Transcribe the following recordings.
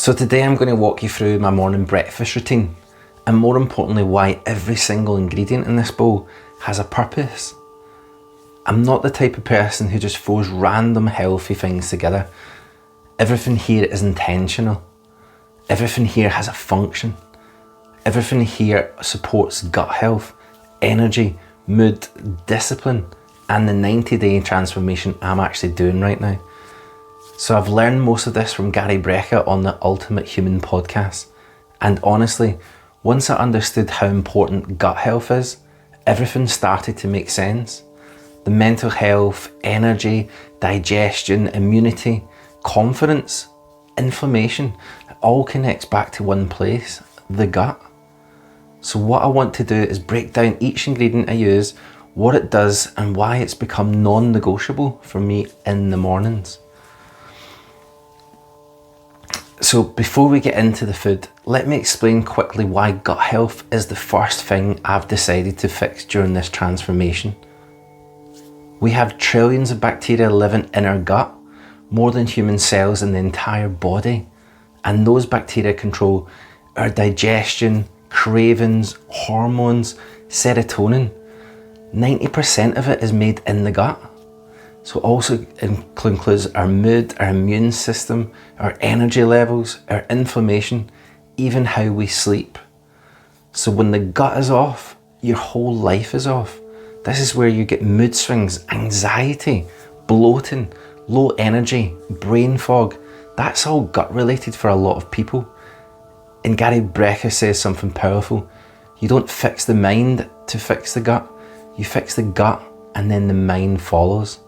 So today I'm going to walk you through my morning breakfast routine, and more importantly why every single ingredient in this bowl has a purpose. I'm not the type of person who just throws random healthy things together. Everything here is intentional. Everything here has a function. Everything here supports gut health, energy, mood, discipline, and the 90-day transformation I'm actually doing right now. So I've learned most of this from Gary Brecka on the Ultimate Human podcast. And honestly, once I understood how important gut health is, everything started to make sense. The mental health, energy, digestion, immunity, confidence, inflammation, it all connects back to one place, the gut. So what I want to do is break down each ingredient I use, what it does, and why it's become non-negotiable for me in the mornings. So before we get into the food, let me explain quickly why gut health is the first thing I've decided to fix during this transformation. We have trillions of bacteria living in our gut, more than human cells in the entire body. And those bacteria control our digestion, cravings, hormones, serotonin. 90% of it is made in the gut. So it also includes our mood, our immune system, our energy levels, our inflammation, even how we sleep. So when the gut is off, your whole life is off. This is where you get mood swings, anxiety, bloating, low energy, brain fog. That's all gut related for a lot of people. And Gary Brecka says something powerful. You don't fix the mind to fix the gut. You fix the gut and then the mind follows.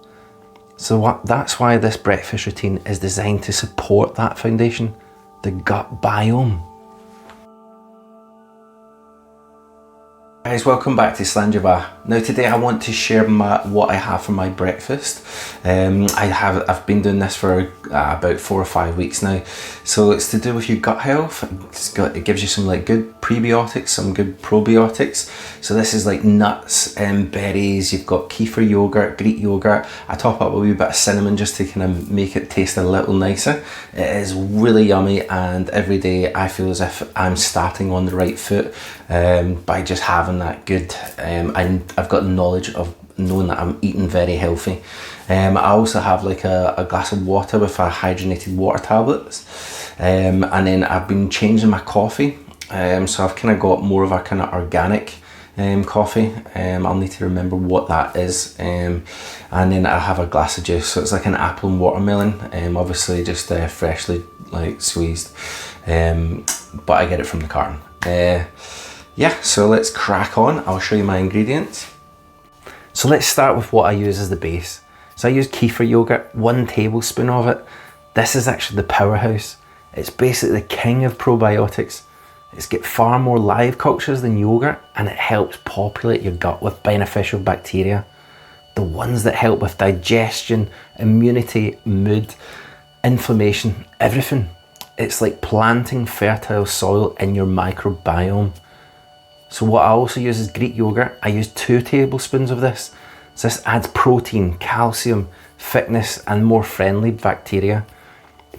So that's why this breakfast routine is designed to support that foundation, the gut biome. Guys, welcome back to Slàinte Mhath. Now today I want to share what I have for my breakfast. I've been doing this for about 4 or 5 weeks now. So it's to do with your gut health. It gives you some like good prebiotics, some good probiotics. So this is like nuts and berries. You've got kefir yogurt, Greek yogurt. I top up with a wee bit of cinnamon just to kind of make it taste a little nicer. It is really yummy, and every day I feel as if I'm starting on the right foot by just having that good, and I've got knowledge of knowing that I'm eating very healthy. I also have like a glass of water with a hydrogenated water tablets, and then I've been changing my coffee, so I've kind of got more of a kind of organic coffee. I'll need to remember what that is, and then I have a glass of juice, so it's like an apple and watermelon, obviously just freshly like squeezed, but I get it from the carton. Yeah, so let's crack on. I'll show you my ingredients. So let's start with what I use as the base. So I use kefir yogurt, 1 tablespoon of it. This is actually the powerhouse. It's basically the king of probiotics. It's got far more live cultures than yogurt, and it helps populate your gut with beneficial bacteria. The ones that help with digestion, immunity, mood, inflammation, everything. It's like planting fertile soil in your microbiome. So what I also use is Greek yogurt. I use 2 tablespoons of this. So this adds protein, calcium, thickness, and more friendly bacteria.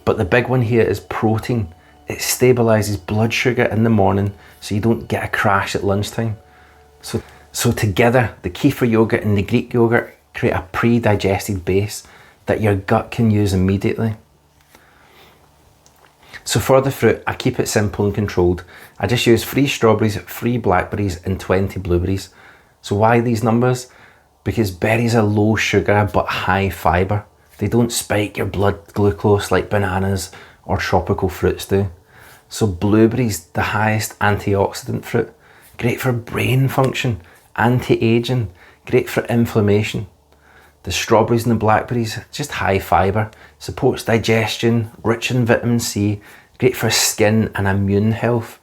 But the big one here is protein. It stabilises blood sugar in the morning so you don't get a crash at lunchtime. So together, the kefir yogurt and the Greek yogurt create a pre-digested base that your gut can use immediately. So for the fruit, I keep it simple and controlled. I just use 3 strawberries, 3 blackberries, and 20 blueberries. So why these numbers? Because berries are low sugar but high fibre. They don't spike your blood glucose like bananas or tropical fruits do. So blueberries, the highest antioxidant fruit, great for brain function, anti-aging, great for inflammation. The strawberries and the blackberries, just high fibre, supports digestion, rich in vitamin C, great for skin and immune health.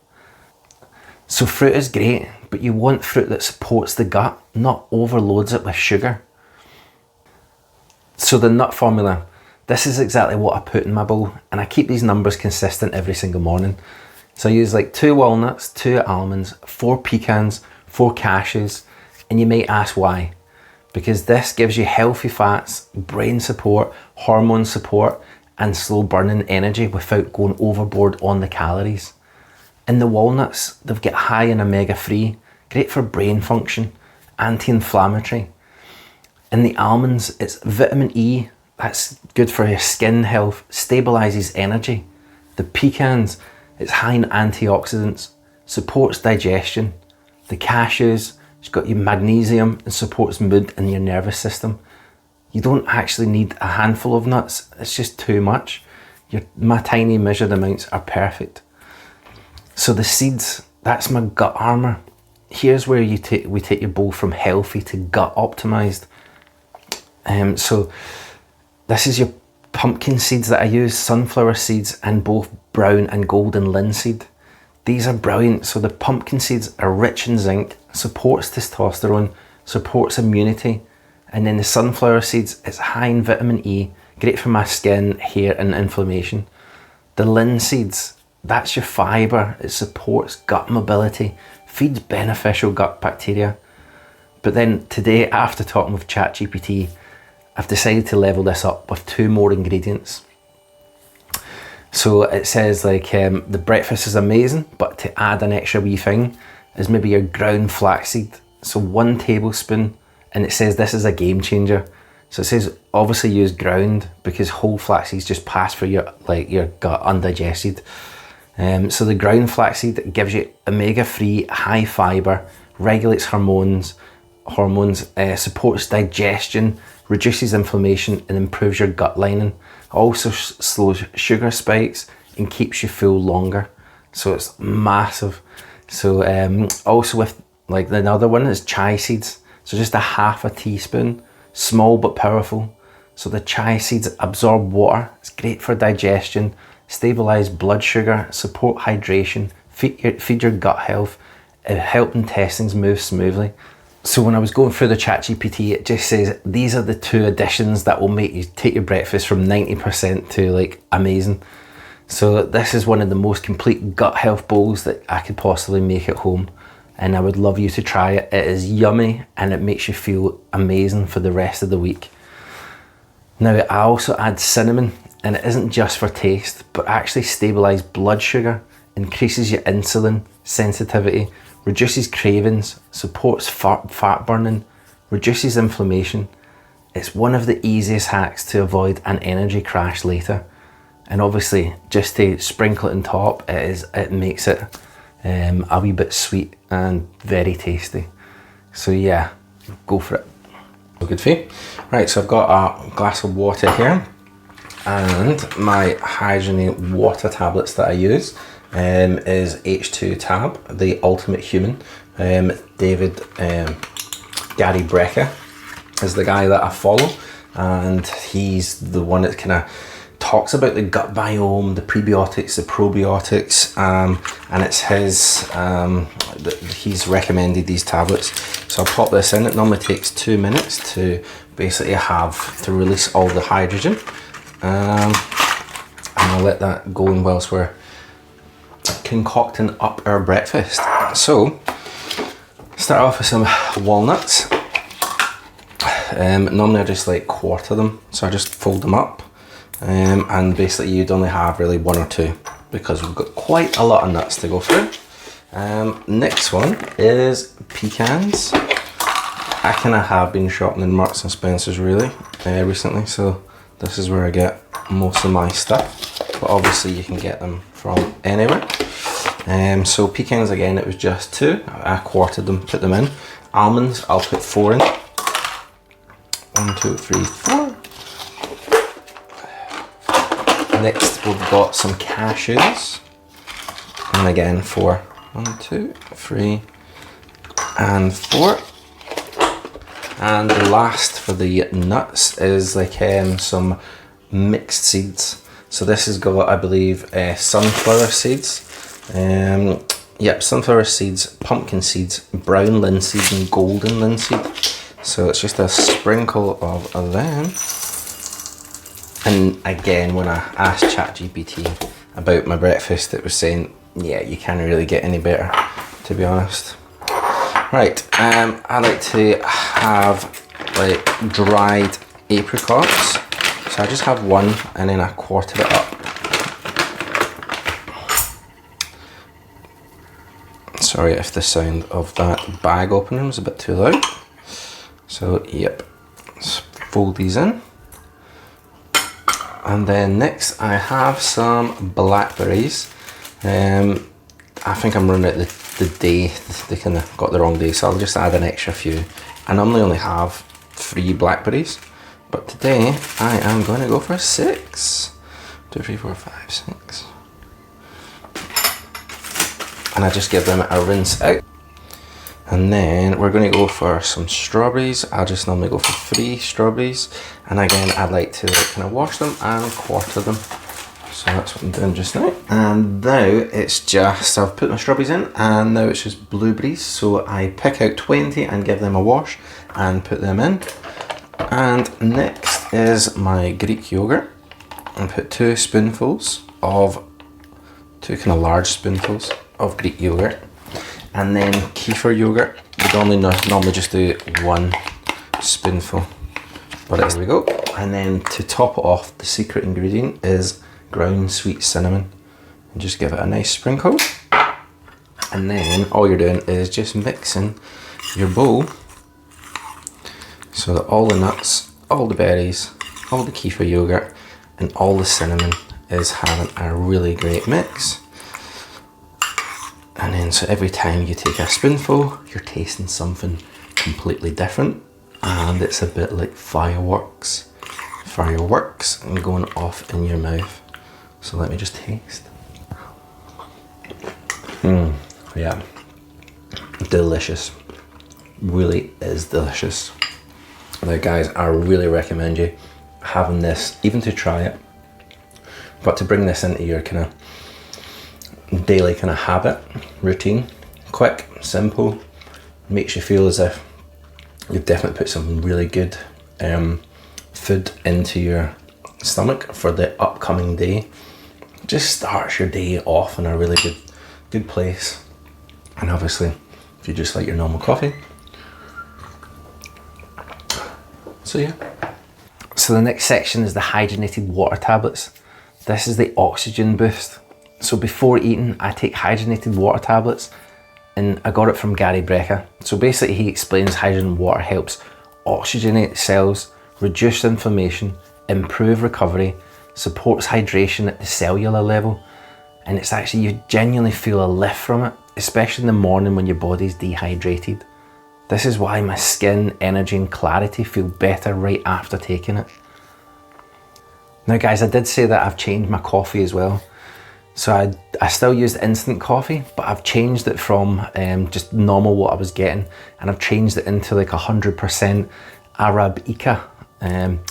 So fruit is great, but you want fruit that supports the gut, not overloads it with sugar. So the nut formula, this is exactly what I put in my bowl, and I keep these numbers consistent every single morning. So I use like 2 walnuts, 2 almonds, 4 pecans, 4 cashews, and you may ask why. Because this gives you healthy fats, brain support, hormone support, and slow burning energy without going overboard on the calories. In the walnuts, they've got high in omega-3, great for brain function, anti-inflammatory. In the almonds, it's vitamin E, that's good for your skin health, stabilises energy. The pecans, it's high in antioxidants, supports digestion. The cashews, it's got your magnesium and supports mood and your nervous system. You don't actually need a handful of nuts, it's just too much. My tiny measured amounts are perfect. So the seeds, that's my gut armour. Here's where we take your bowl from healthy to gut optimised. So this is your pumpkin seeds that I use, sunflower seeds, and both brown and golden linseed. These are brilliant. So the pumpkin seeds are rich in zinc, supports testosterone, supports immunity. And then the sunflower seeds, it's high in vitamin E, great for my skin, hair and inflammation. The linseeds, that's your fibre, it supports gut mobility, feeds beneficial gut bacteria. But then today, after talking with ChatGPT, I've decided to level this up with 2 more ingredients. So it says like the breakfast is amazing, but to add an extra wee thing is maybe your ground flaxseed. So 1 tablespoon, and it says this is a game changer. So it says obviously use ground because whole flaxseeds just pass through your gut undigested. So the ground flaxseed gives you omega-3, high fibre, regulates hormones, supports digestion, reduces inflammation and improves your gut lining. Also slows sugar spikes and keeps you full longer. So it's massive. So also with like the other one is chia seeds. So just a half a teaspoon, small but powerful. So the chia seeds absorb water. It's great for digestion, stabilise blood sugar, support hydration, feed your gut health, help intestines move smoothly. So when I was going through the ChatGPT, it just says these are the 2 additions that will make you take your breakfast from 90% to like amazing. So this is one of the most complete gut health bowls that I could possibly make at home. And I would love you to try it. It is yummy and it makes you feel amazing for the rest of the week. Now I also add cinnamon, and it isn't just for taste, but actually stabilise blood sugar, increases your insulin sensitivity, reduces cravings, supports fat burning, reduces inflammation. It's one of the easiest hacks to avoid an energy crash later. And obviously, just to sprinkle it on top, it makes it a wee bit sweet and very tasty. So yeah, go for it. Good for you. Right, so I've got a glass of water here and my hydrogenated water tablets that I use is H2 Tab, the ultimate human. Gary Brecka is the guy that I follow, and he's the one that kind of talks about the gut biome, the prebiotics, the probiotics, and it's he's recommended these tablets. So I'll pop this in. It normally takes 2 minutes to basically release all the hydrogen, and I'll let that go in whilst we're concocting up our breakfast. So start off with some walnuts. Normally I just like quarter them, so I just fold them up, and basically you'd only have really 1 or 2 because we've got quite a lot of nuts to go through. Next one is pecans. I kind of have been shopping in Marks and Spencer's really recently, so this is where I get most of my stuff, but obviously you can get them from anywhere. So pecans, again, it was just 2. I quartered them, put them in. Almonds, I'll put 4 in. 1, 2, 3, 4. Next, we've got some cashews, and again 4. 1, 2, 3, and 4. And the last for the nuts is like some mixed seeds. So this has got, I believe, sunflower seeds. Yep, sunflower seeds, pumpkin seeds, brown linseed and golden linseed. So it's just a sprinkle of them. And again, when I asked ChatGPT about my breakfast, it was saying, yeah, you can't really get any better, to be honest. Right, I like to have like dried apricots. So I just have one and then I quarter it up. Sorry if the sound of that bag opening was a bit too loud. So yep, let's fold these in. And then next I have some blackberries. I think I'm running out the day, they kind of got the wrong day, so I'll just add an extra few. I normally only have 3 blackberries, but today I am going to go for 6. 2, 3, 4, 5, 6. And I just give them a rinse out. And then we're going to go for some strawberries. I just normally go for 3 strawberries. And again, I'd like to kind of wash them and quarter them. So that's what I'm doing just now. And now it's just, I've put my strawberries in and now it's just blueberries. So I pick out 20 and give them a wash and put them in. And next is my Greek yogurt. I put 2 spoonfuls of, 2 kind of large spoonfuls of Greek yogurt. And then kefir yogurt, we normally just do 1 spoonful, but there we go. And then to top it off, the secret ingredient is ground sweet cinnamon. And just give it a nice sprinkle. And then all you're doing is just mixing your bowl so that all the nuts, all the berries, all the kefir yogurt and all the cinnamon is having a really great mix. And then so every time you take a spoonful, you're tasting something completely different. And it's a bit like fireworks and going off in your mouth. So let me just taste. Yeah, delicious. Really is delicious. Now guys, I really recommend you having this, even to try it, but to bring this into your kind of daily kind of habit, routine. Quick, simple, makes you feel as if you've definitely put some really good food into your stomach for the upcoming day. Just starts your day off in a really good place. And obviously, if you just like your normal coffee. So yeah. So the next section is the hydrogenated water tablets. This is the oxygen boost. So before eating, I take hydrogenated water tablets, and I got it from Brecka. So basically he explains hydrogen water helps oxygenate cells, reduce inflammation, improve recovery, supports hydration at the cellular level, and it's actually, you genuinely feel a lift from it, especially in the morning when your body's dehydrated. This is why my skin, energy and clarity feel better right after taking it. Now guys, I did say that I've changed my coffee as well. So I still used instant coffee, but I've changed it from just normal what I was getting, and I've changed it into like 100% Arabica. I'm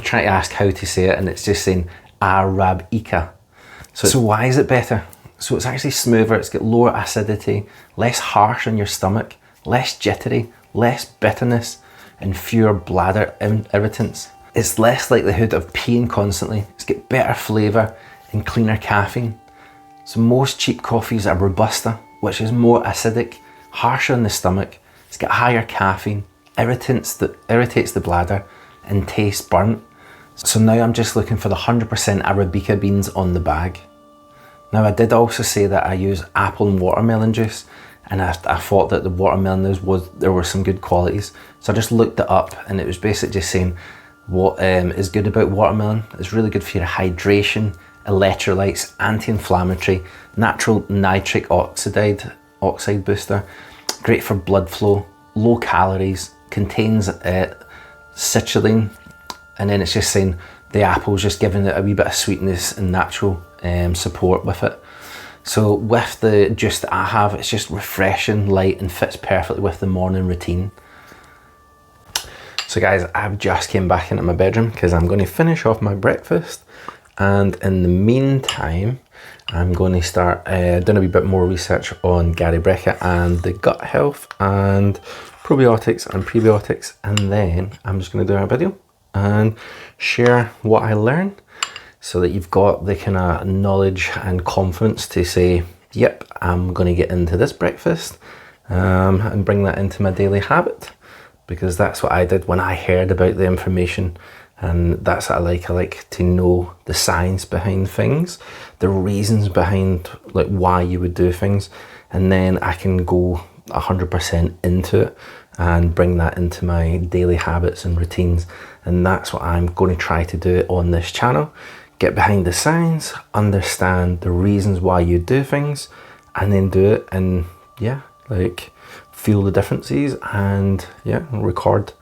trying to ask how to say it, and it's just saying Arabica. So why is it better? So it's actually smoother, it's got lower acidity, less harsh on your stomach, less jittery, less bitterness, and fewer bladder irritants. It's less likelihood of peeing constantly, it's got better flavour and cleaner caffeine. So most cheap coffees are Robusta, which is more acidic, harsher on the stomach, it's got higher caffeine, irritates the bladder, and tastes burnt. So now I'm just looking for the 100% Arabica beans on the bag. Now I did also say that I use apple and watermelon juice, and I thought that the watermelon there were some good qualities. So I just looked it up, and it was basically just saying what is good about watermelon. It's really good for your hydration, electrolytes, anti-inflammatory, natural nitric oxide booster, great for blood flow, low calories, contains citrulline, and then it's just saying the apple's just giving it a wee bit of sweetness and natural support with it. So with the juice that I have, it's just refreshing, light, and fits perfectly with the morning routine. So guys, I've just came back into my bedroom because I'm going to finish off my breakfast, and in the meantime I'm going to start doing a wee bit more research on Brecka and the gut health and probiotics and prebiotics, and then I'm just going to do a video and share what I learned so that you've got the kind of knowledge and confidence to say, yep, I'm going to get into this breakfast and bring that into my daily habit. because that's what I did when I heard about the information. And that's what I like. I like to know the science behind things, the reasons behind like why you would do things, and then I can go 100% into it and bring that into my daily habits and routines. And that's what I'm going to try to do on this channel. Get behind the science, understand the reasons why you do things, and then do it, and yeah, like feel the differences, and yeah, record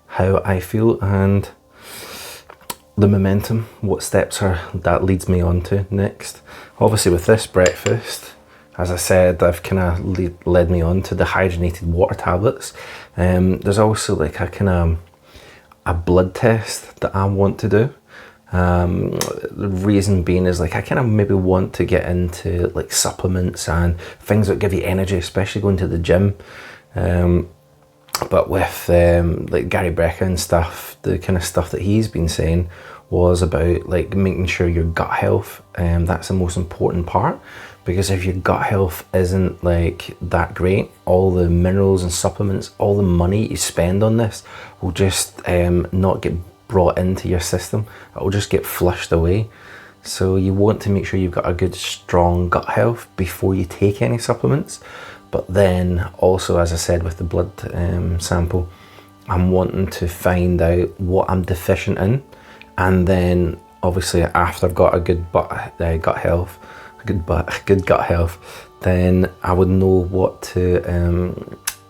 how I feel and the momentum, what steps are that leads me on to next. Obviously with this breakfast, as I said, I've kind of led me on to the hydrogenated water tablets. There's also like a kind of a blood test that I want to do. The reason being is like I kind of maybe want to get into like supplements and things that give you energy, especially going to the gym. But with like Gary Brecka and stuff, the kind of stuff that he's been saying was about like making sure your gut health, that's the most important part, because if your gut health isn't like that great, all the minerals and supplements, all the money you spend on this will just not get brought into your system. It will just get flushed away. So you want to make sure you've got a good strong gut health before you take any supplements. But then also, as I said, with the blood sample, I'm wanting to find out what I'm deficient in, and then obviously after I've got a good gut health, good gut health, then I would know what to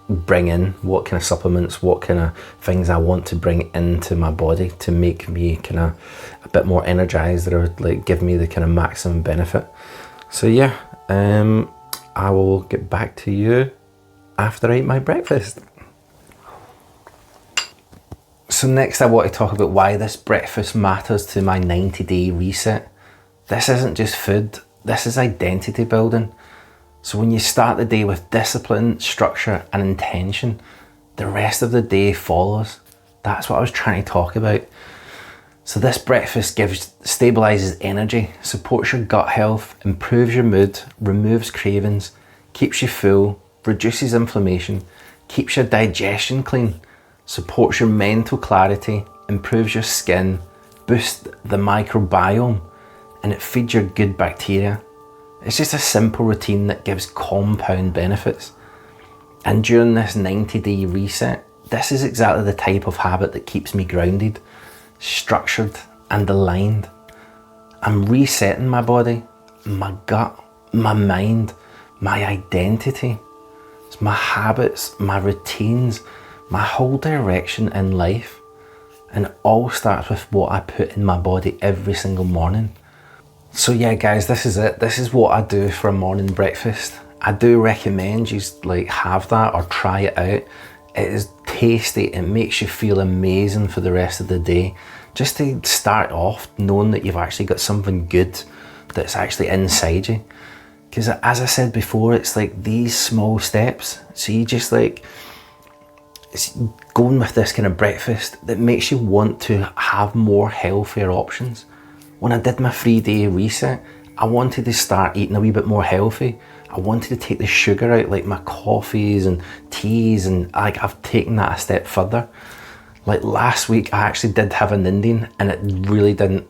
bring in, what kind of supplements, what kind of things I want to bring into my body to make me kind of a bit more energized, or like give me the kind of maximum benefit. So yeah, I will get back to you after I eat my breakfast. So next I want to talk about why this breakfast matters to my 90-day reset. This isn't just food, this is identity building. So when you start the day with discipline, structure and intention, the rest of the day follows. That's what I was trying to talk about. So this breakfast stabilises energy, supports your gut health, improves your mood, removes cravings, keeps you full, reduces inflammation, keeps your digestion clean, supports your mental clarity, improves your skin, boosts the microbiome, and it feeds your good bacteria. It's just a simple routine that gives compound benefits. And during this 90-day reset, this is exactly the type of habit that keeps me grounded, structured and aligned. I'm resetting my body, my gut, my mind, my identity. It's my habits, my routines, my whole direction in life. And it all starts with what I put in my body every single morning. So yeah guys, this is it. This is what I do for a morning breakfast. I do recommend you like have that or try it out. It is tasty, it makes you feel amazing for the rest of the day. Just to start off knowing that you've actually got something good that's actually inside you. Because as I said before, it's like these small steps. So you just like, it's going with this kind of breakfast that makes you want to have more healthier options. When I did my 3-day reset, I wanted to start eating a wee bit more healthy. I wanted to take the sugar out, like my coffees and teas, and like I've taken that a step further. Like last week, I actually did have an Indian and it really didn't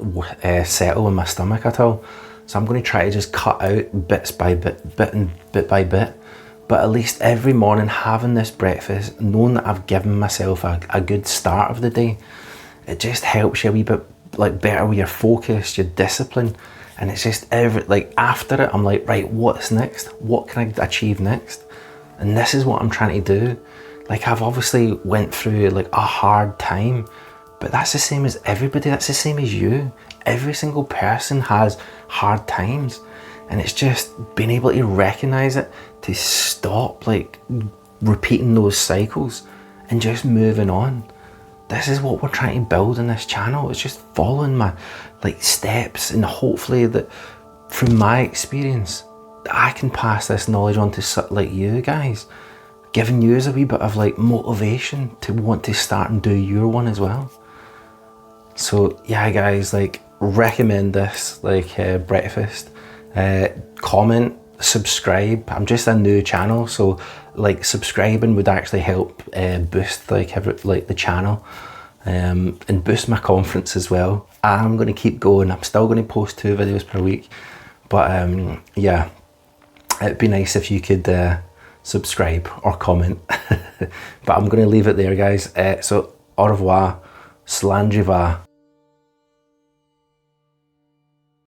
settle in my stomach at all. So I'm going to try to just cut out bits by bit by bit. But at least every morning having this breakfast, knowing that I've given myself a good start of the day, it just helps you a wee bit like better with your focus, your discipline. And it's just like after it, I'm like, right, what's next? What can I achieve next? And this is what I'm trying to do. Like I've obviously went through like a hard time, but that's the same as everybody. That's the same as you. Every single person has hard times. And it's just being able to recognize it, to stop like repeating those cycles and just moving on. This is what we're trying to build in this channel. It's just following my like steps, and hopefully that from my experience, I can pass this knowledge on to like you guys, giving you a wee bit of like motivation to want to start and do your one as well. So yeah guys, like recommend this like breakfast. Comment, subscribe. I'm just a new channel, so like subscribing would actually help boost like the channel and boost my confidence as well. I'm going to keep going. I'm still going to post 2 videos per week, but yeah, it'd be nice if you could subscribe or comment. But I'm going to leave it there, guys. So au revoir, Slàinte Mhath.